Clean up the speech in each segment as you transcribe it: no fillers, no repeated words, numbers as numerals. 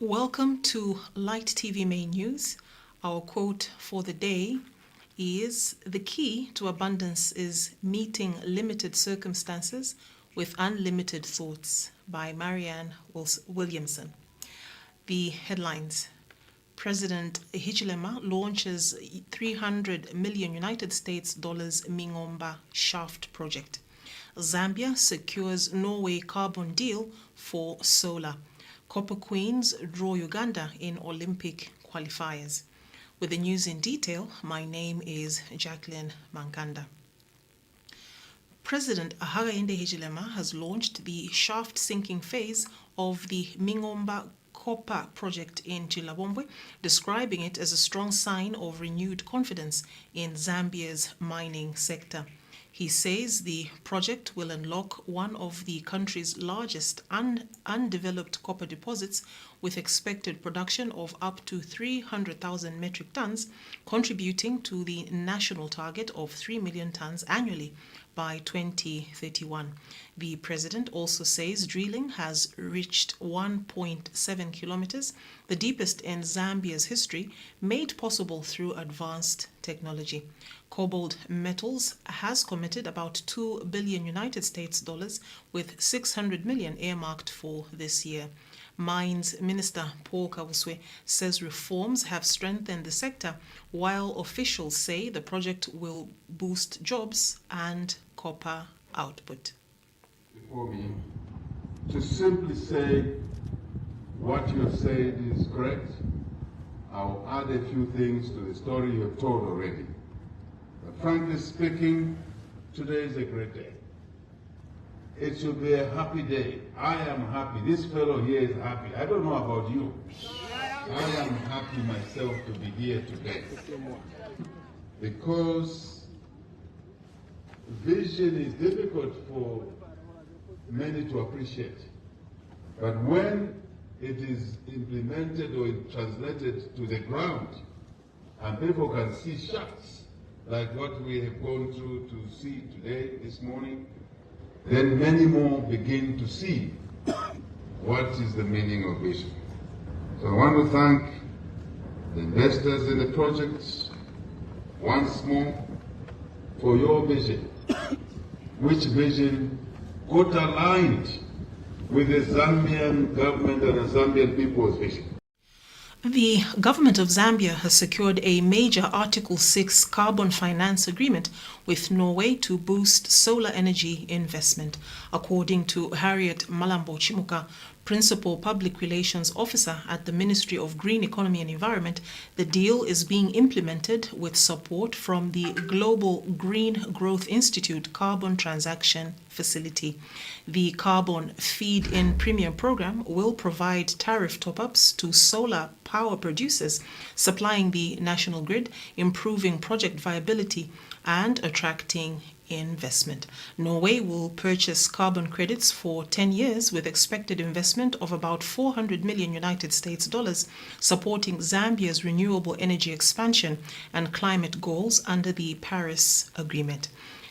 Welcome to Light TV Main News. Our quote for the day is, "The key to abundance is meeting limited circumstances with unlimited thoughts," by Marianne Williamson. The headlines: President Hichilema launches $300 million United States Mingomba shaft project. Zambia secures Norway carbon deal for solar. Copper Queens draw Uganda in Olympic qualifiers. With the news in detail, my name is Jacqueline Mankanda. President Hakainde Hichilema has launched the shaft sinking phase of the Mingomba copper project in Chilabombwe, describing it as a strong sign of renewed confidence in Zambia's mining sector. He says the project will unlock one of the country's largest undeveloped copper deposits, with expected production of up to 300,000 metric tons, contributing to the national target of 3 million tons annually by 2031. The president also says drilling has reached 1.7 kilometers, the deepest in Zambia's history, made possible through advanced technology. Cobalt Metals has committed about $2 billion United States dollars, with 600 million earmarked for this year. Mines Minister Paul Kavuswe says reforms have strengthened the sector, while officials say the project will boost jobs and copper output. Before me, to simply say what you have said is correct, I'll add a few things to the story you have told already. But frankly speaking, today is a great day. It should be a happy day. I am happy. This fellow here is happy. I don't know about you. I am happy myself to be here today. Because vision is difficult for many to appreciate. But when it is implemented or translated to the ground, and people can see shafts like what we have gone through to see today, this morning, then many more begin to see what is the meaning of vision. So I want to thank the investors in the projects once more for your vision, which vision got aligned with the Zambian government and the Zambian people's vision. The government of Zambia has secured a major Article 6 carbon finance agreement with Norway to boost solar energy investment. According to Harriet Malambo Chimuka, Principal Public Relations Officer at the Ministry of Green Economy and Environment, the deal is being implemented with support from the Global Green Growth Institute Carbon Transaction Facility. The Carbon Feed-in Premium program will provide tariff top-ups to solar power producers, supplying the national grid, improving project viability, and attracting investment. Norway will purchase carbon credits for 10 years with expected investment of about 400 million United States dollars, supporting Zambia's renewable energy expansion and climate goals under the Paris Agreement.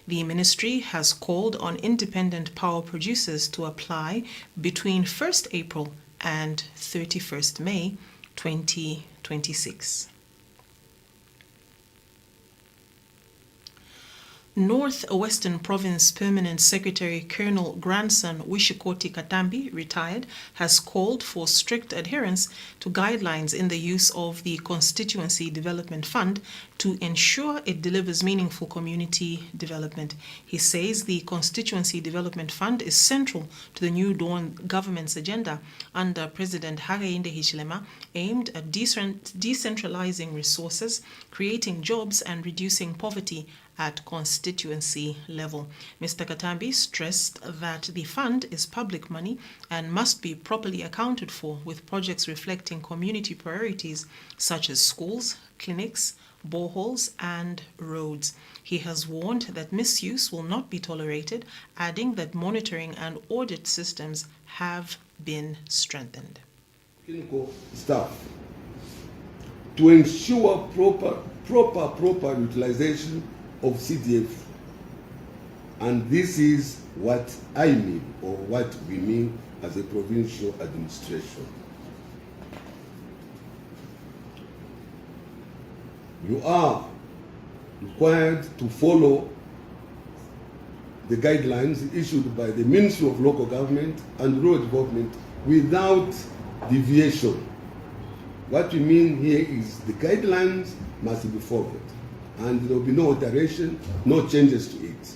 The ministry has called on independent power producers to apply between 1st April and 31st May 2026. Northwestern Province Permanent Secretary Colonel Grandson Wishikoti Katambi, retired, has called for strict adherence to guidelines in the use of the Constituency Development Fund to ensure it delivers meaningful community development. He says the Constituency Development Fund is central to the New Dawn government's agenda under President Hakainde Hichilema, aimed at decentralizing resources, creating jobs, and reducing poverty at constituency level. Mr. Katambi stressed that the fund is public money and must be properly accounted for, with projects reflecting community priorities such as schools, clinics, boreholes, and roads. He has warned that misuse will not be tolerated, adding that monitoring and audit systems have been strengthened. Clinical staff to ensure proper utilization of CDF, and this is what I mean, or what we mean as a provincial administration. you are required to follow the guidelines issued by the Ministry of Local Government and Rural Development without deviation. What we mean here is the guidelines must be followed, and there will be no alteration, no changes to it.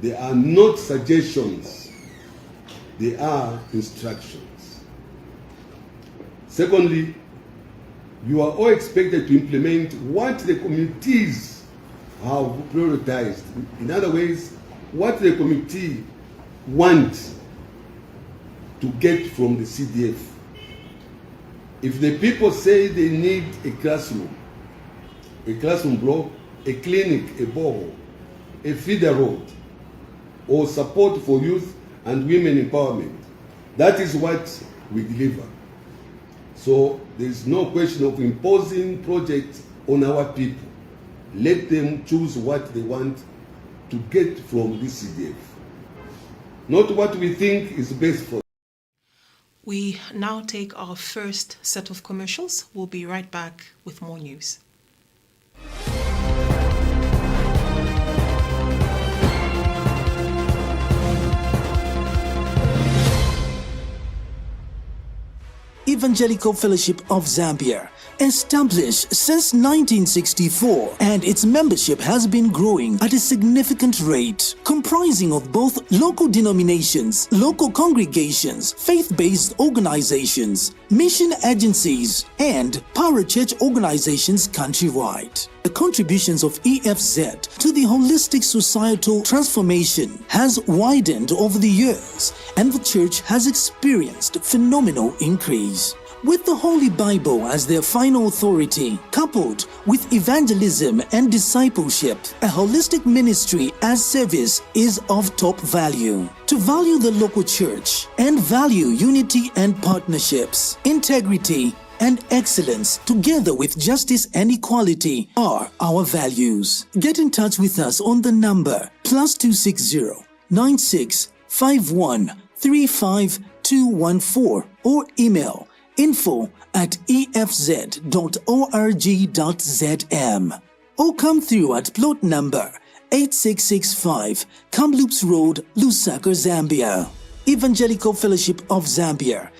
They are not suggestions, they are instructions. Secondly, you are all expected to implement what the committees have prioritized. In other words, what the committee wants to get from the CDF. If the people say they need a classroom block, a clinic, a borehole, a feeder road, or support for youth and women empowerment, that is what we deliver. So there is no question of imposing projects on our people. Let them choose what they want to get from this CDF, not what we think is best for them. We now take our first set of commercials. We'll be right back with more news. Evangelical Fellowship of Zambia, established since 1964, and its membership has been growing at a significant rate, comprising of both local denominations, local congregations, faith-based organizations, mission agencies, and parachurch organizations countrywide. The contributions of EFZ to the holistic societal transformation has widened over the years, and the church has experienced phenomenal increase. With the Holy Bible as their final authority, coupled with evangelism and discipleship, a holistic ministry as service is of top value. To value the local church and value unity and partnerships, integrity and excellence, together with justice and equality, are our values. Get in touch with us on the number +260 9651 35214 or email info@efz.org.zm, or come through at plot number 8665 Kamloops Road, Lusaka, Zambia. Evangelical Fellowship of Zambia.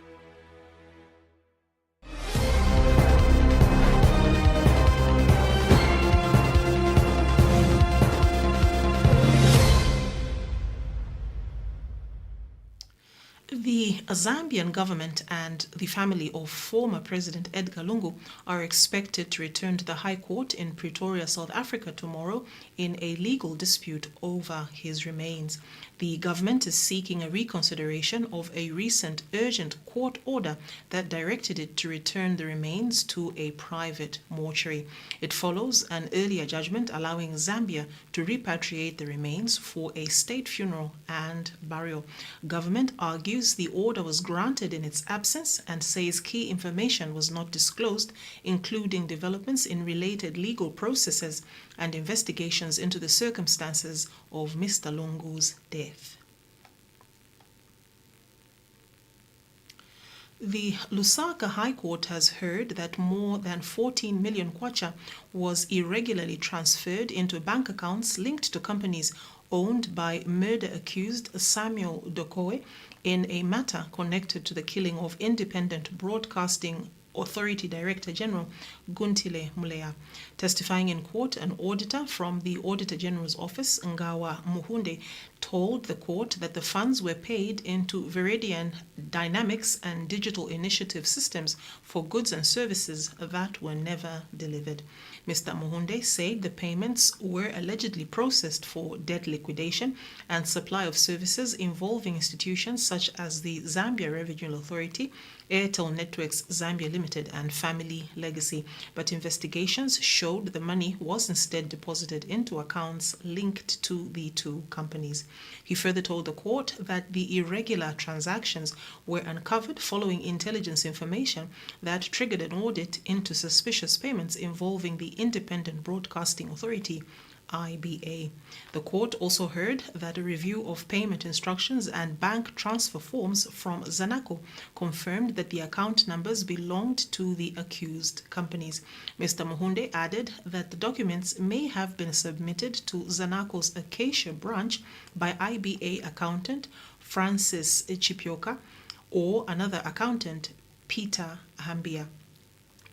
The Zambian government and the family of former President Edgar Lungu are expected to return to the High Court in Pretoria, South Africa tomorrow in a legal dispute over his remains. The government is seeking a reconsideration of a recent urgent court order that directed it to return the remains to a private mortuary. It follows an earlier judgment allowing Zambia to repatriate the remains for a state funeral and burial. Government argues the order was granted in its absence and says key information was not disclosed, including developments in related legal processes and investigations into the circumstances of Mr. Lungu's death. The Lusaka High Court has heard that more than 14 million kwacha was irregularly transferred into bank accounts linked to companies owned by murder-accused Samuel Dokoe in a matter connected to the killing of Independent Broadcasting Authority Director General Guntile Muleya. Testifying in court, an auditor from the Auditor General's office, Ngawa Muhunde, told the court that the funds were paid into Viridian Dynamics and Digital Initiative systems for goods and services that were never delivered. Mr. Muhunde said the payments were allegedly processed for debt liquidation and supply of services involving institutions such as the Zambia Revenue Authority, Airtel Networks Zambia Limited, and Family Legacy. But investigations showed the money was instead deposited into accounts linked to the two companies. He further told the court that the irregular transactions were uncovered following intelligence information that triggered an audit into suspicious payments involving the Independent Broadcasting Authority, IBA. The court also heard that a review of payment instructions and bank transfer forms from Zanaco confirmed that the account numbers belonged to the accused companies. Mr. Muhunde added that the documents may have been submitted to Zanaco's Acacia branch by IBA accountant Francis Chipioka or another accountant, Peter Hambia.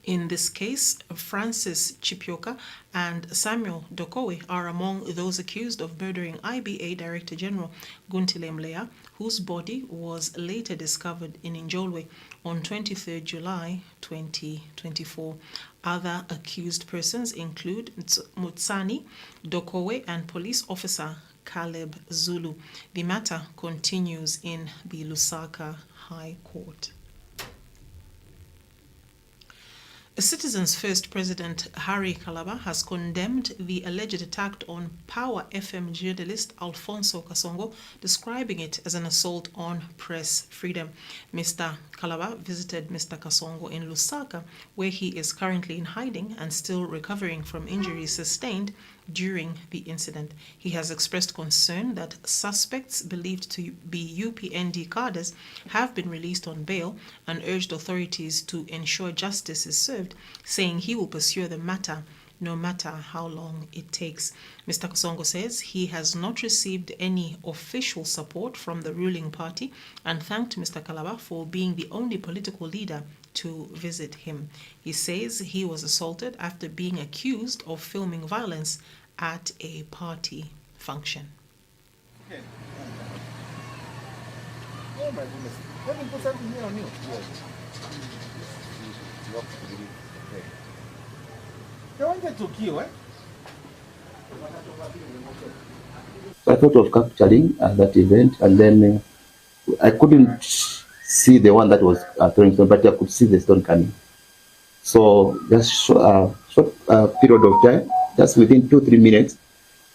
In this case, Francis Chipioka and Samuel Dokowe are among those accused of murdering IBA Director General Guntile Mlea, whose body was later discovered in Njolwe on 23 July 2024. Other accused persons include Mutsani Dokowe and police officer Caleb Zulu. The matter continues in the Lusaka High Court. Citizens First President Harry Kalaba has condemned the alleged attack on Power FM journalist Alfonso Kasongo, describing it as an assault on press freedom. Mr. Kalaba visited Mr. Kasongo in Lusaka, where he is currently in hiding and still recovering from injuries sustained during the incident. He has expressed concern that suspects believed to be UPND cadres have been released on bail and urged authorities to ensure justice is served, saying he will pursue the matter no matter how long it takes. Mr. Kasongo says he has not received any official support from the ruling party and thanked Mr. Kalaba for being the only political leader to visit him. He says he was assaulted after being accused of filming violence at a party function. Okay. Oh my goodness. Let me put something here on you. They wanted to kill, eh? I thought of capturing that event, and then I couldn't see the one that was throwing stone, but I could see the stone coming. So just short period of time, just within 2-3 minutes,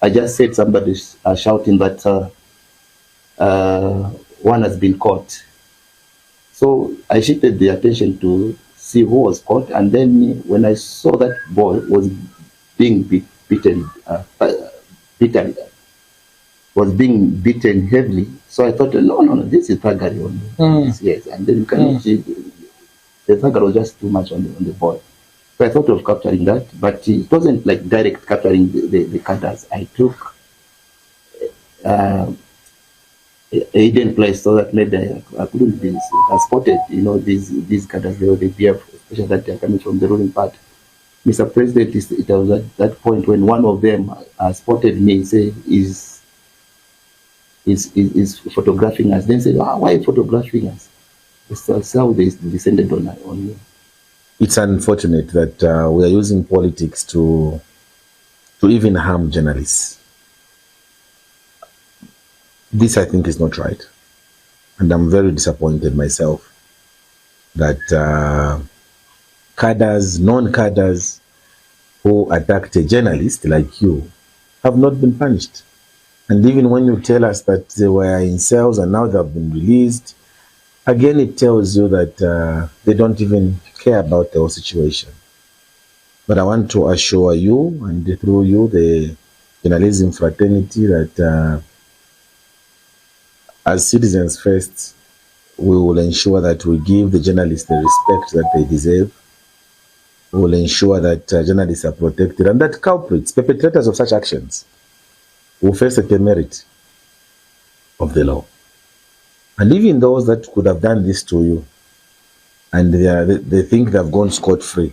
I just said somebody shouting that one has been caught. So I shifted the attention to see who was caught, and then when I saw that boy was being beaten heavily, so I thought, no, this is thuggery only. Yes, and then you can see the thuggery was just too much on the boy. So I thought of capturing that, but it wasn't like direct capturing the cutters. I took a hidden place so that maybe I couldn't be spotted. You know, these cutters, they behave, especially that they're coming from the ruling party. Mr. President, it was at that point when one of them spotted me, say, is photographing us. Then said, why photographing us? That's how they descended on me. It's unfortunate that we are using politics to even harm journalists. This, I think, is not right. And I'm very disappointed myself that cadres, non-cadres who attacked a journalist like you have not been punished. And even when you tell us that they were in cells and now they have been released, again, it tells you that they don't even care about the whole situation. But I want to assure you, and through you, the journalism fraternity, that as Citizens First, we will ensure that we give the journalists the respect that they deserve. We will ensure that journalists are protected and that culprits, perpetrators of such actions, will face the demerit of the law. And even those that could have done this to you, and they think they've gone scot-free.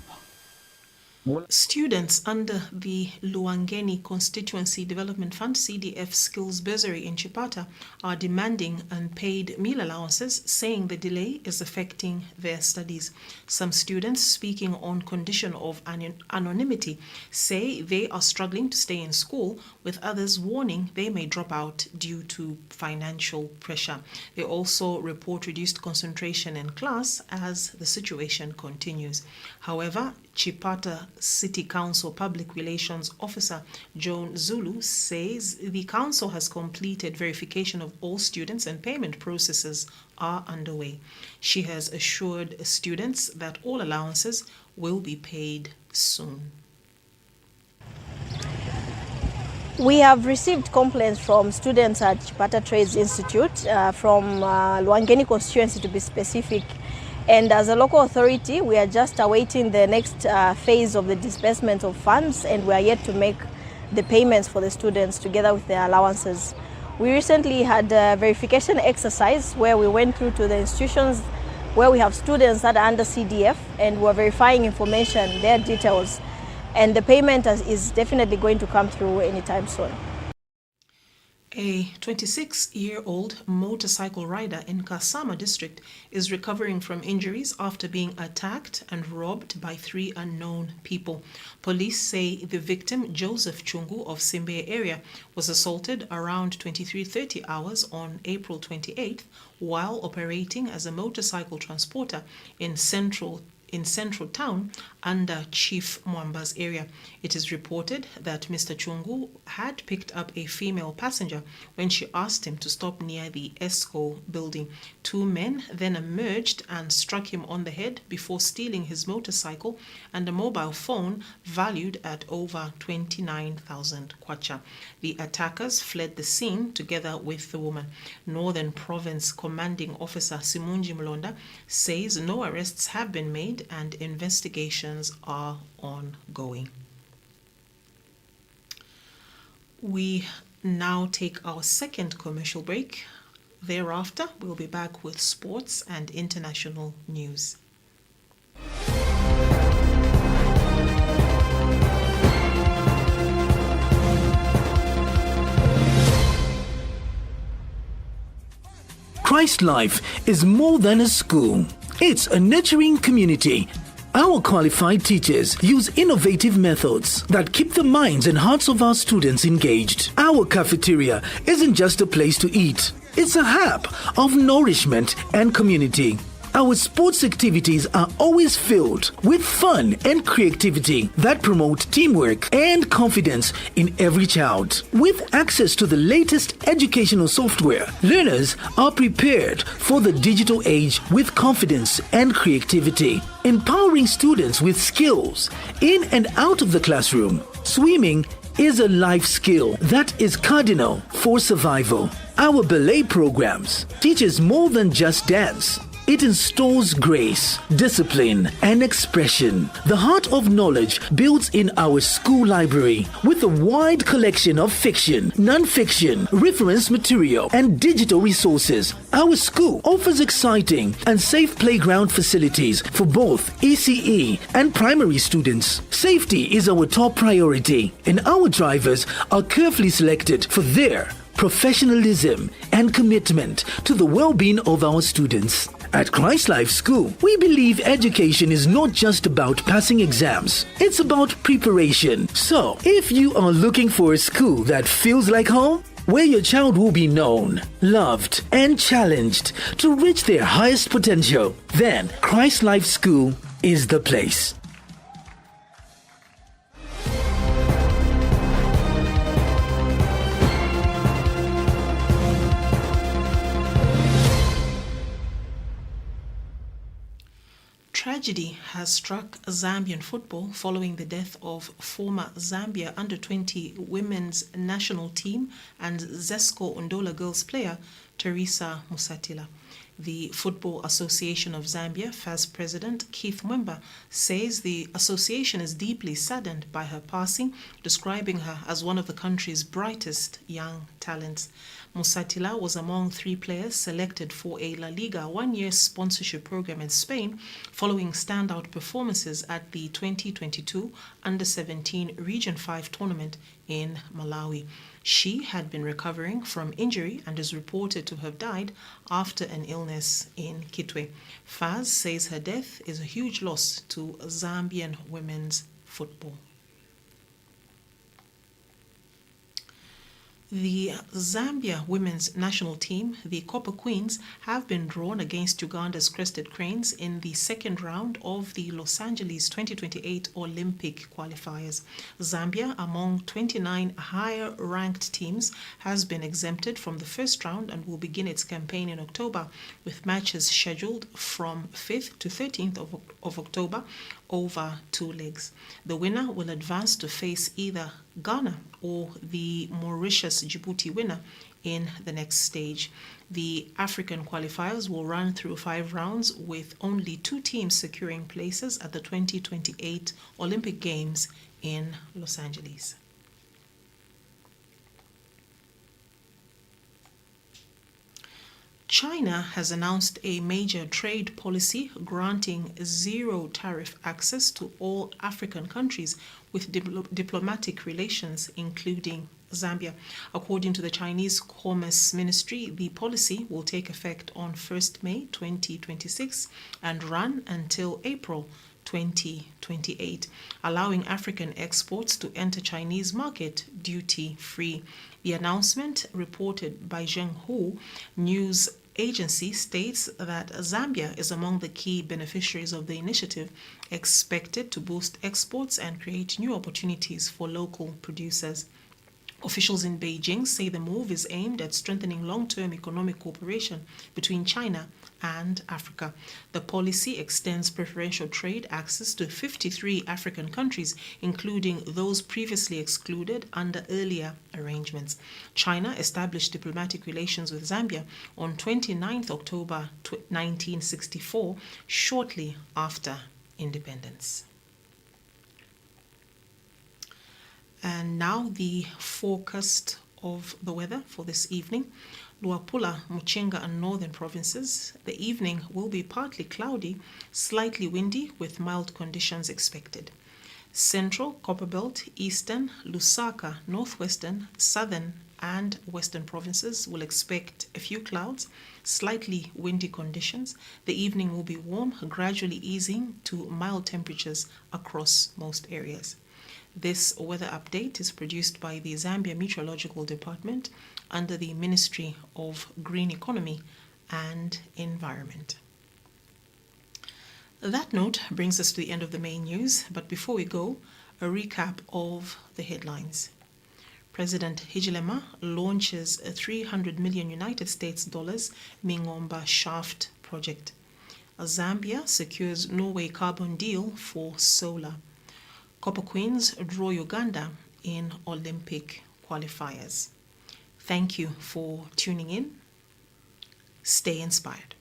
Students under the Luangeni Constituency Development Fund CDF Skills Bursary in Chipata are demanding unpaid meal allowances, saying the delay is affecting their studies. Some students, speaking on condition of anonymity, say they are struggling to stay in school, with others warning they may drop out due to financial pressure. They also report reduced concentration in class as the situation continues. However, Chipata City Council Public Relations Officer Joan Zulu says the council has completed verification of all students and payment processes are underway. She has assured students that all allowances will be paid soon. We have received complaints from students at Chipata Trades Institute from Luangeni constituency to be specific. And as a local authority, we are just awaiting the next phase of the disbursement of funds, and we are yet to make the payments for the students together with their allowances. We recently had a verification exercise where we went through to the institutions where we have students that are under CDF, and we're verifying information, their details, and the payment is definitely going to come through anytime soon. A 26-year-old motorcycle rider in Kasama district is recovering from injuries after being attacked and robbed by 3 unknown people. Police say the victim, Joseph Chungu of Simbe area, was assaulted around 23:30 hours on April 28th while operating as a motorcycle transporter in central town under Chief Mwamba's area. It is reported that Mr. Chungu had picked up a female passenger when she asked him to stop near the ESCO building. 2 men then emerged and struck him on the head before stealing his motorcycle and a mobile phone valued at over 29,000 kwacha. The attackers fled the scene together with the woman. Northern Province Commanding Officer Simunji Mlonda says no arrests have been made and investigations are ongoing. We now take our second commercial break. Thereafter, we'll be back with sports and international news. Christ Life is more than a school. It's a nurturing community. Our qualified teachers use innovative methods that keep the minds and hearts of our students engaged. Our cafeteria isn't just a place to eat. It's a hub of nourishment and community. Our sports activities are always filled with fun and creativity that promote teamwork and confidence in every child. With access to the latest educational software, learners are prepared for the digital age with confidence and creativity, empowering students with skills in and out of the classroom. Swimming is a life skill that is cardinal for survival. Our ballet programs teaches more than just dance. It installs grace, discipline, and expression. The heart of knowledge builds in our school library with a wide collection of fiction, non-fiction, reference material, and digital resources. Our school offers exciting and safe playground facilities for both ECE and primary students. Safety is our top priority, and our drivers are carefully selected for their professionalism and commitment to the well-being of our students. At Christ Life School, we believe education is not just about passing exams. It's about preparation. So, if you are looking for a school that feels like home, where your child will be known, loved, and challenged to reach their highest potential, then Christ Life School is the place. Tragedy has struck Zambian football following the death of former Zambia under-20 women's national team and Zesco Ndola girls player Teresa Musatila. The Football Association of Zambia, FAS President Keith Mwemba, says the association is deeply saddened by her passing, describing her as one of the country's brightest young talents. Musatila was among 3 players selected for a La Liga one-year sponsorship program in Spain following standout performances at the 2022 Under-17 Region 5 tournament in Malawi. She had been recovering from injury and is reported to have died after an illness in Kitwe. FAS says her death is a huge loss to Zambian women's football. The Zambia women's national team, the Copper Queens, have been drawn against Uganda's Crested Cranes in the second round of the Los Angeles 2028 Olympic qualifiers. Zambia, among 29 higher-ranked teams, has been exempted from the first round and will begin its campaign in October, with matches scheduled from 5th to 13th of October over 2 legs. The winner will advance to face either Ghana or the Mauritius-Djibouti winner in the next stage. The African qualifiers will run through 5 rounds, with only 2 teams securing places at the 2028 Olympic Games in Los Angeles. China has announced a major trade policy granting zero tariff access to all African countries with diplomatic relations, including Zambia. According to the Chinese Commerce Ministry, the policy will take effect on 1st May 2026 and run until April 2028, allowing African exports to enter Chinese market duty-free. The announcement, reported by Zhenghu News Agency, states that Zambia is among the key beneficiaries of the initiative, expected to boost exports and create new opportunities for local producers. Officials in Beijing say the move is aimed at strengthening long-term economic cooperation between China and Africa. The policy extends preferential trade access to 53 African countries, including those previously excluded under earlier arrangements. China established diplomatic relations with Zambia on 29 October 1964, shortly after independence. And now the forecast of the weather for this evening. Luapula, Muchinga and northern provinces. The evening will be partly cloudy, slightly windy with mild conditions expected. Central, Copperbelt, Eastern, Lusaka, Northwestern, Southern and Western provinces will expect a few clouds, slightly windy conditions. The evening will be warm, gradually easing to mild temperatures across most areas. This weather update is produced by the Zambia Meteorological Department under the Ministry of Green Economy and Environment. That note brings us to the end of the main news, but before we go, a recap of the headlines. President Hichilema launches a $300 million United States Mingomba shaft project. Zambia secures Norway carbon deal for solar. Copper Queens draw Uganda in Olympic qualifiers. Thank you for tuning in. Stay inspired.